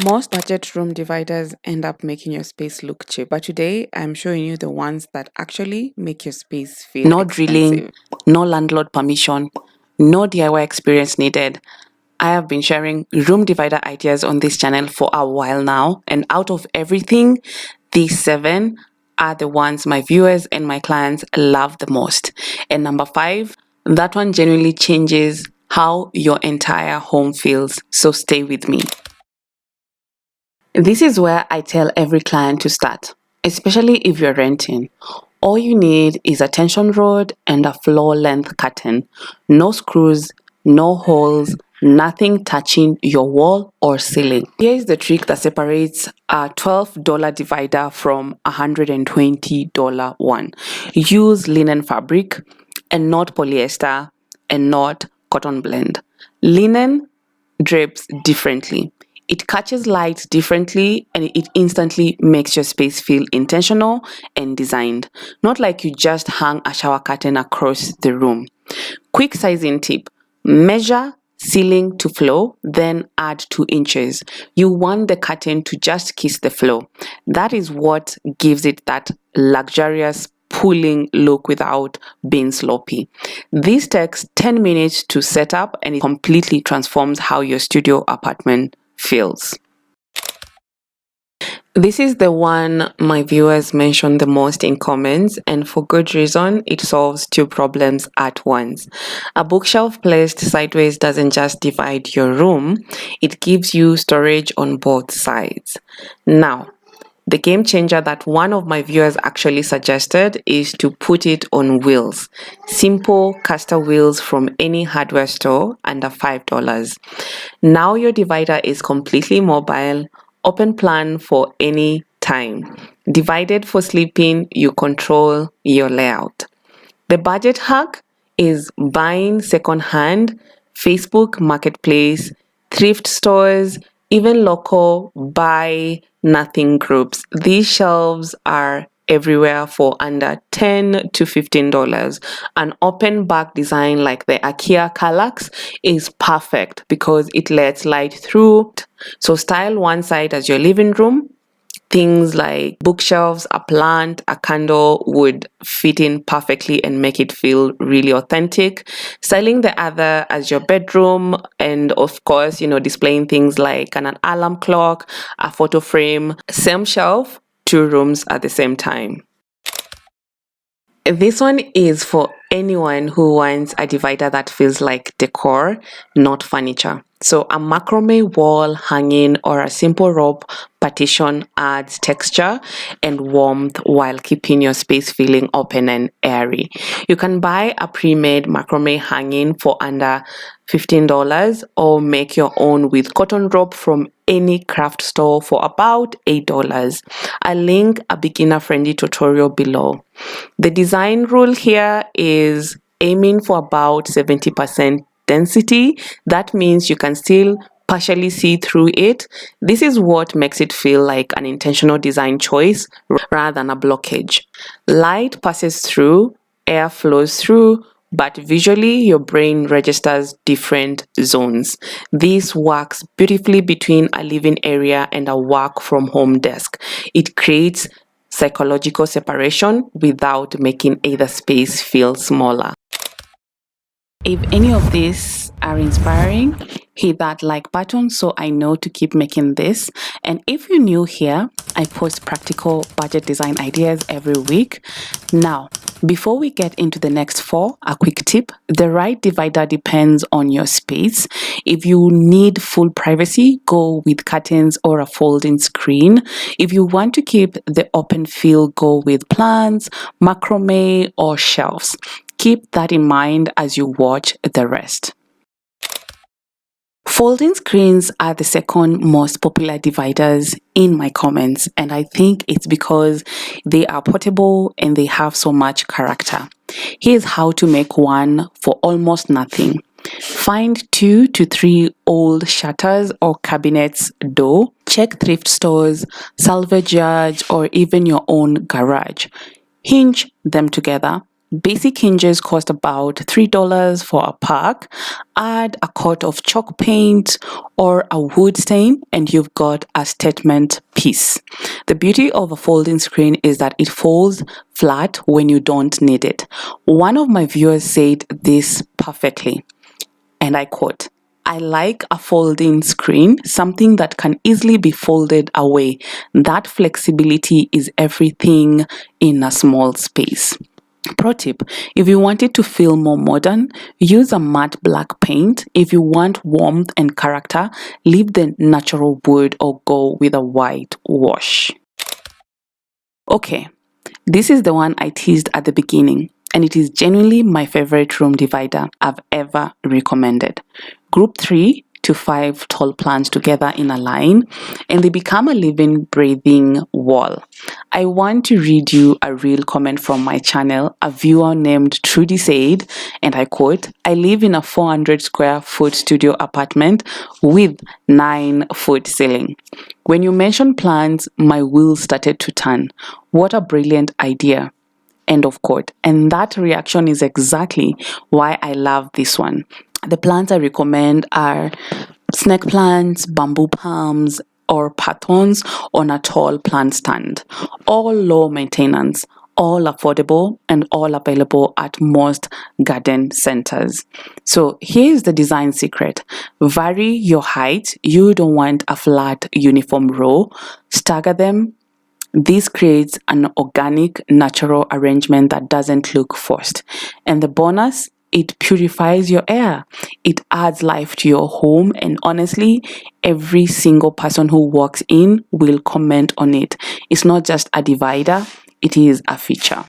Most budget room dividers end up making your space look cheap, but today I'm showing you the ones that actually make your space feel No expensive. drilling, no landlord permission, no DIY experience needed. I have been sharing room divider ideas on this channel for a while now, and out of everything, these 7 are the ones my viewers and my clients love the most. And number 5, that one genuinely changes how your entire home feels. So stay with me. This is where I tell every client to start, especially if you're renting. All you need is a tension rod and a floor length curtain. No screws, no holes, nothing touching your wall or ceiling. Here is the trick that separates a $12 divider from a $120 one. Use linen fabric and not polyester and not cotton blend. Linen drapes differently. It catches light differently and it instantly makes your space feel intentional and designed. Not like you just hung a shower curtain across the room. Quick sizing tip: measure ceiling to floor, then add 2 inches. You want the curtain to just kiss the floor. That is what gives it that luxurious pulling look without being sloppy. This takes 10 minutes to set up and it completely transforms how your studio apartment feels. This is the one my viewers mention the most in comments, and for good reason. It solves 2 problems at once. A bookshelf placed sideways doesn't just divide your room, it gives you storage on both sides. Now, the game changer that one of my viewers actually suggested is to put it on wheels. Simple caster wheels from any hardware store under $5. Now your divider is completely mobile, open plan for any time. Divided for sleeping, you control your layout. The budget hack is buying secondhand, Facebook Marketplace, thrift stores, even local buy nothing groups. These shelves are everywhere for under $10 to $15. An open back design like the IKEA Kallax is perfect because it lets light through. So style one side as your living room. Things like bookshelves, a plant, a candle would fit in perfectly and make it feel really authentic. Styling the other as your bedroom, and of course, displaying things like an alarm clock, a photo frame, same shelf, 2 rooms at the same time. This one is for anyone who wants a divider that feels like decor, not furniture. So a macrame wall hanging or a simple rope partition adds texture and warmth while keeping your space feeling open and airy. You can buy a pre-made macrame hanging for under $15 or make your own with cotton rope from any craft store for about $8. I'll link a beginner-friendly tutorial below. The design rule here is aiming for about 70% density. That means you can still partially see through it. This is what makes it feel like an intentional design choice rather than a blockage. Light passes through, air flows through, but visually your brain registers different zones. This works beautifully between a living area and a work from home desk. It creates psychological separation without making either space feel smaller. If any of these are inspiring, hit that like button so I know to keep making this. And if you're new here, I post practical budget design ideas every week. Now, before we get into the next 4, a quick tip: the right divider depends on your space. If you need full privacy, go with curtains or a folding screen. If you want to keep the open feel, go with plants, macrame, or shelves. Keep that in mind as you watch the rest. Folding screens are the second most popular dividers in my comments, and I think it's because they are portable and they have so much character. Here's how to make one for almost nothing. Find 2 to 3 old shutters or cabinets door. Check thrift stores, salvage yards, or even your own garage. Hinge them together. Basic hinges cost about $3 for a pack. Add a coat of chalk paint or a wood stain and you've got a statement piece. The beauty of a folding screen is that it folds flat when you don't need it. One of my viewers said this perfectly, and I quote, "I like a folding screen, something that can easily be folded away. That flexibility is everything in a small space." Pro tip, if you want it to feel more modern, use a matte black paint. If you want warmth and character, leave the natural wood or go with a white wash. Okay, this is the one I teased at the beginning, and it is genuinely my favorite room divider I've ever recommended. Group 3 to 5 tall plants together in a line, and they become a living, breathing wall. I want to read you a real comment from my channel. A viewer named Trudy said, and I quote, "I live in a 400 square foot studio apartment with 9-foot ceiling. When you mentioned plants, my wheels started to turn. What a brilliant idea." End of quote. And that reaction is exactly why I love this one. The plants I recommend are snake plants, bamboo palms, or patons on a tall plant stand. All low maintenance, all affordable, and all available at most garden centers. So here's the design secret. Vary your height. You don't want a flat uniform row. Stagger them. This creates an organic, natural arrangement that doesn't look forced. And the bonus, it purifies your air. It adds life to your home. And honestly, every single person who walks in will comment on it. It's not just a divider, it is a feature.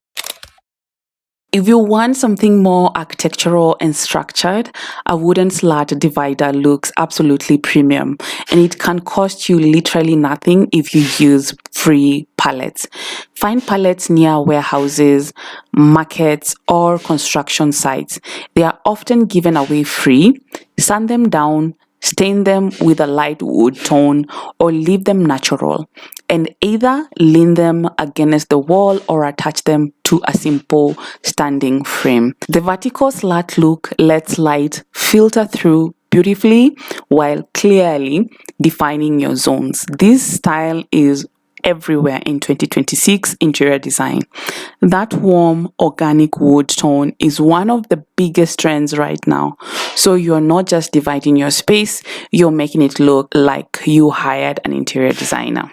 If you want something more architectural and structured, a wooden slat divider looks absolutely premium, and it can cost you literally nothing if you use free pallets. Find pallets near warehouses, markets, or construction sites. They are often given away free. Sand them down, stain them with a light wood tone, or leave them natural, and either lean them against the wall or attach them to a simple standing frame. The vertical slat look lets light filter through beautifully while clearly defining your zones. This style is everywhere in 2026 interior design. That warm organic wood tone is one of the biggest trends right now. So you're not just dividing your space, you're making it look like you hired an interior designer.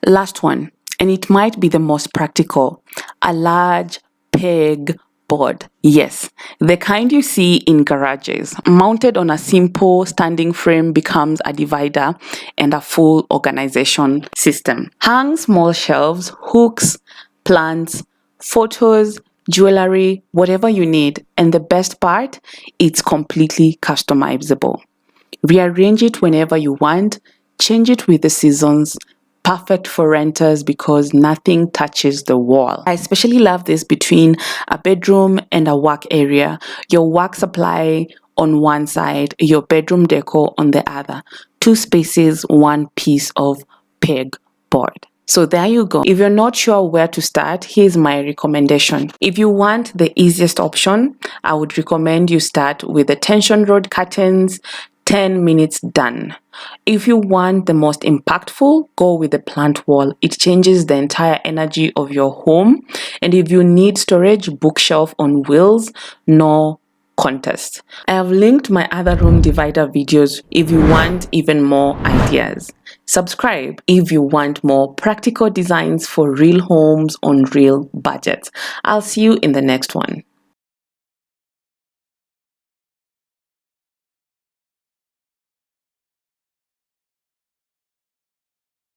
Last one, and it might be the most practical, a large pegboard. Yes, the kind you see in garages. Mounted on a simple standing frame becomes a divider and a full organization system. Hang small shelves, hooks, plants, photos, jewelry, whatever you need. And the best part, it's completely customizable. Rearrange it whenever you want, change it with the seasons. Perfect for renters because nothing touches the wall. I especially love this between a bedroom and a work area. Your work supply on one side, your bedroom decor on the other. 2 spaces, 1 piece of pegboard. So there you go. If you're not sure where to start, here's my recommendation. If you want the easiest option, I would recommend you start with the tension rod curtains. 10 minutes done. If you want the most impactful, go with the plant wall. It changes the entire energy of your home. And if you need storage, bookshelf on wheels, no contest. I have linked my other room divider videos if you want even more ideas. Subscribe if you want more practical designs for real homes on real budgets. I'll see you in the next one.